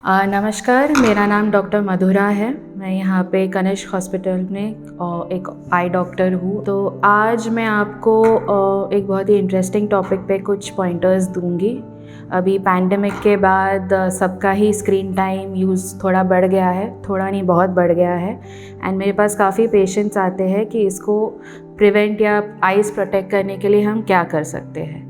नमस्कार, मेरा नाम डॉक्टर मधुरा है। मैं यहाँ पे कनिष्क हॉस्पिटल में एक आई डॉक्टर हूँ। तो आज मैं आपको एक बहुत ही इंटरेस्टिंग टॉपिक पे कुछ पॉइंटर्स दूँगी। अभी पैंडेमिक के बाद सबका ही स्क्रीन टाइम यूज़ थोड़ा बढ़ गया है, थोड़ा नहीं बहुत बढ़ गया है। एंड मेरे पास काफ़ी पेशेंट्स आते हैं कि इसको प्रिवेंट या आइज़ प्रोटेक्ट करने के लिए हम क्या कर सकते हैं।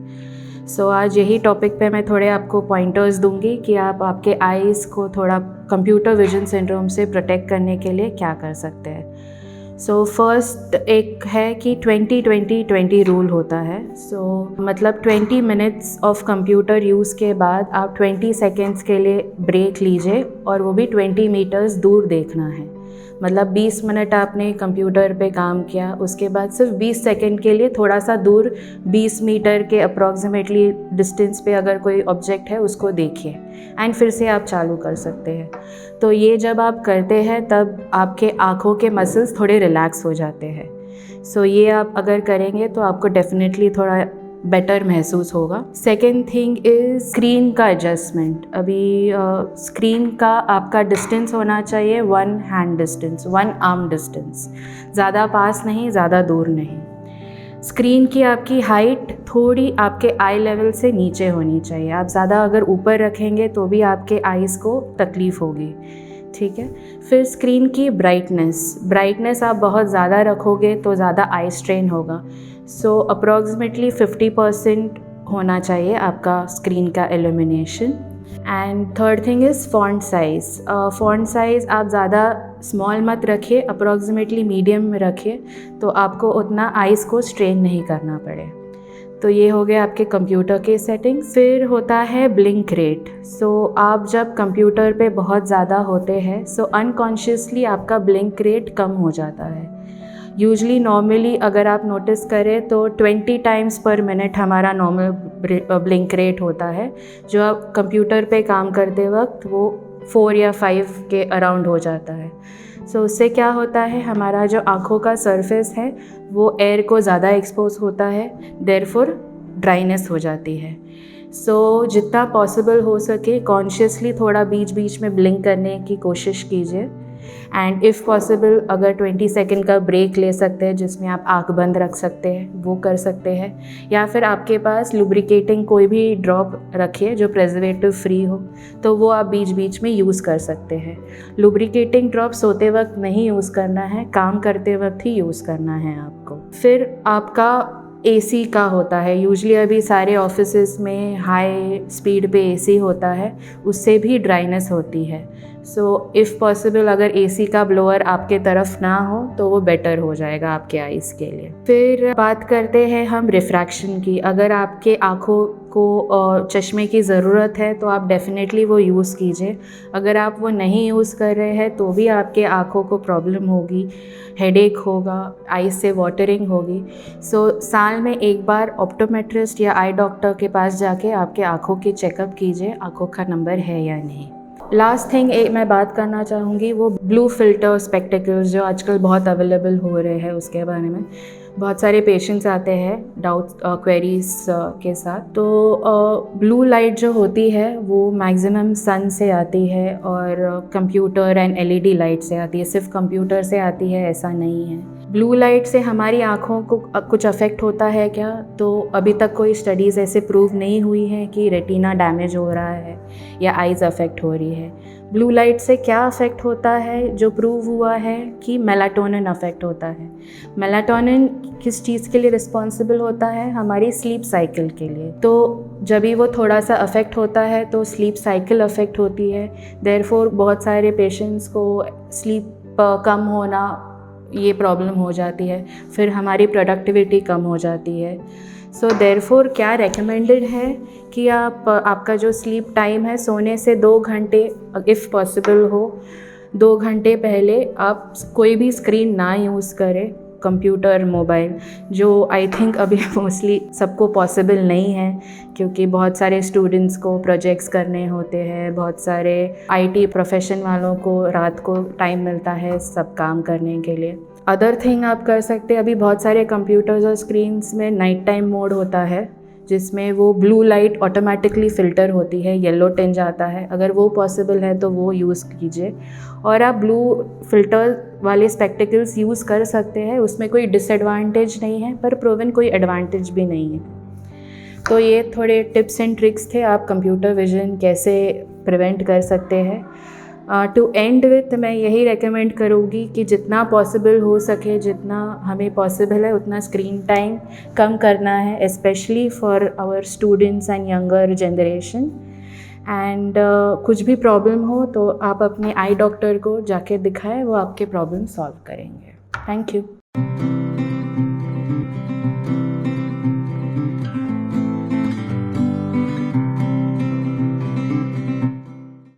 आज यही टॉपिक पे मैं थोड़े आपको पॉइंटर्स दूंगी कि आप आपके आईज़ को थोड़ा कंप्यूटर विजन सिंड्रोम से प्रोटेक्ट करने के लिए क्या कर सकते हैं। फर्स्ट एक है कि 20-20-20 रूल होता है। मतलब 20 मिनट्स ऑफ कंप्यूटर यूज़ के बाद आप 20 सेकेंड्स के लिए ब्रेक लीजिए और वो भी 20 मीटर्स दूर देखना है। मतलब 20 मिनट आपने कंप्यूटर पे काम किया, उसके बाद सिर्फ 20 सेकंड के लिए थोड़ा सा दूर 20 मीटर के अप्रॉक्सीमेटली डिस्टेंस पे अगर कोई ऑब्जेक्ट है उसको देखिए एंड फिर से आप चालू कर सकते हैं। तो ये जब आप करते हैं तब आपके आँखों के मसल्स थोड़े रिलैक्स हो जाते हैं। ये आप अगर करेंगे तो आपको डेफिनेटली थोड़ा बेटर महसूस होगा। सेकेंड थिंग इज़ स्क्रीन का एडजस्टमेंट। अभी स्क्रीन का आपका डिस्टेंस होना चाहिए 1 हैंड डिस्टेंस, 1 आर्म डिस्टेंस, ज़्यादा पास नहीं, ज़्यादा दूर नहीं। स्क्रीन की आपकी हाइट थोड़ी आपके आई लेवल से नीचे होनी चाहिए। आप ज़्यादा अगर ऊपर रखेंगे तो भी आपके आईज़ को तकलीफ़ होगी, ठीक है। फिर स्क्रीन की ब्राइटनेस आप बहुत ज़्यादा रखोगे तो ज़्यादा आई स्ट्रेन होगा। अप्रॉक्सीमेटली 50% होना चाहिए आपका स्क्रीन का illumination. And third thing is font size आप ज़्यादा स्मॉल मत रखिए, अप्रॉक्सीमेटली मीडियम में रखिए तो आपको उतना आइज़ को स्ट्रेन नहीं करना पड़े। तो ये हो गया आपके कंप्यूटर के सेटिंग्स। फिर होता है ब्लिंक रेट। आप जब कंप्यूटर पे बहुत ज़्यादा होते हैं अनकॉन्शियसली आपका ब्लिंक रेट कम हो जाता है। यूजली नॉर्मली अगर आप नोटिस करें तो 20 टाइम्स पर मिनट हमारा नॉर्मल ब्लिंक रेट होता है, जो आप कंप्यूटर पे काम करते वक्त वो 4 या 5 के अराउंड हो जाता है। उससे क्या होता है, हमारा जो आँखों का सरफेस है वो एयर को ज़्यादा एक्सपोज होता है, देयरफॉर ड्राइनेस हो जाती है। जितना पॉसिबल हो सके कॉन्शियसली थोड़ा बीच बीच में ब्लिंक करने की कोशिश कीजिए। एंड इफ़ पॉसिबल अगर 20 सेकंड का ब्रेक ले सकते हैं जिसमें आप आँख बंद रख सकते हैं वो कर सकते हैं, या फिर आपके पास लुब्रिकेटिंग कोई भी ड्रॉप रखिए जो प्रेजर्वेटिव फ्री हो तो वो आप बीच बीच में यूज़ कर सकते हैं। लुब्रिकेटिंग ड्रॉप सोते वक्त नहीं यूज़ करना है, काम करते वक्त ही यूज़ करना है आपको। फिर आपका एसी का होता है, यूजली अभी सारे ऑफिसेस में हाई स्पीड पे एसी होता है, उससे भी ड्राइनेस होती है। इफ़ पॉसिबल अगर एसी का ब्लोअर आपके तरफ ना हो तो वो बेटर हो जाएगा आपके आइज़ के लिए। फिर बात करते हैं हम रिफ्रैक्शन की। अगर आपके आँखों को चश्मे की ज़रूरत है तो आप डेफिनेटली वो यूज़ कीजिए। अगर आप वो नहीं यूज़ कर रहे हैं तो भी आपके आँखों को प्रॉब्लम होगी, हेडेक होगा, आइज़ से वाटरिंग होगी। साल में एक बार ऑप्टोमेट्रिस्ट या आई डॉक्टर के पास जाके आपके आँखों की चेकअप कीजिए, आँखों का नंबर है या नहीं। लास्ट थिंग मैं बात करना चाहूँगी वो ब्लू फिल्टर स्पेक्टिकल्स जो आजकल बहुत अवेलेबल हो रहे हैं उसके बारे में। बहुत सारे पेशेंट्स आते हैं डाउट क्वेरीज के साथ। ब्लू लाइट जो होती है वो मैक्सिमम सन से आती है और कंप्यूटर एंड एलईडी लाइट से आती है, सिर्फ कंप्यूटर से आती है ऐसा नहीं है। ब्लू लाइट से हमारी आँखों को कुछ अफेक्ट होता है क्या? तो अभी तक कोई स्टडीज़ ऐसे प्रूव नहीं हुई है कि रेटिना डैमेज हो रहा है या आइज़ अफेक्ट हो रही है। ब्लू लाइट से क्या अफेक्ट होता है जो प्रूव हुआ है कि मेलाटोनिन अफेक्ट होता है। मेलाटोनिन किस चीज़ के लिए रिस्पॉन्सिबल होता है? हमारी स्लीप साइकिल के लिए। तो जब भी वो थोड़ा सा अफेक्ट होता है तो स्लीप साइकिल अफेक्ट होती है, देयरफॉर बहुत सारे पेशेंट्स को स्लीप कम होना ये प्रॉब्लम हो जाती है, फिर हमारी प्रोडक्टिविटी कम हो जाती है। देयरफॉर क्या रेकमेंडेड है कि आपका जो स्लीप टाइम है सोने से 2 घंटे इफ़ पॉसिबल हो 2 घंटे पहले आप कोई भी स्क्रीन ना यूज़ करें, कंप्यूटर, मोबाइल, जो आई थिंक अभी मोस्टली सबको पॉसिबल नहीं है क्योंकि बहुत सारे स्टूडेंट्स को प्रोजेक्ट्स करने होते हैं, बहुत सारे आईटी प्रोफेशन वालों को रात को टाइम मिलता है सब काम करने के लिए। अदर थिंग आप कर सकते हैं, अभी बहुत सारे कंप्यूटर्स और स्क्रीन्स में नाइट टाइम मोड होता है जिसमें वो ब्लू लाइट ऑटोमेटिकली फ़िल्टर होती है, येलो टिंज आता है। अगर वो पॉसिबल है तो वो यूज़ कीजिए। और आप ब्लू फ़िल्टर वाले स्पेक्टिकल्स यूज़ कर सकते हैं, उसमें कोई डिसएडवांटेज नहीं है, पर प्रूवन कोई एडवांटेज भी नहीं है। तो ये थोड़े टिप्स एंड ट्रिक्स थे, आप कंप्यूटर विजन कैसे प्रिवेंट कर सकते हैं। टू एंड विथ मैं यही रेकमेंड करूँगी कि जितना पॉसिबल हो सके, जितना हमें पॉसिबल है उतना स्क्रीन टाइम कम करना है, specially for our students and younger generation. And कुछ भी प्रॉब्लम हो तो आप अपने आई डॉक्टर को जाके दिखाएं, वो आपके प्रॉब्लम सॉल्व करेंगे। Thank you.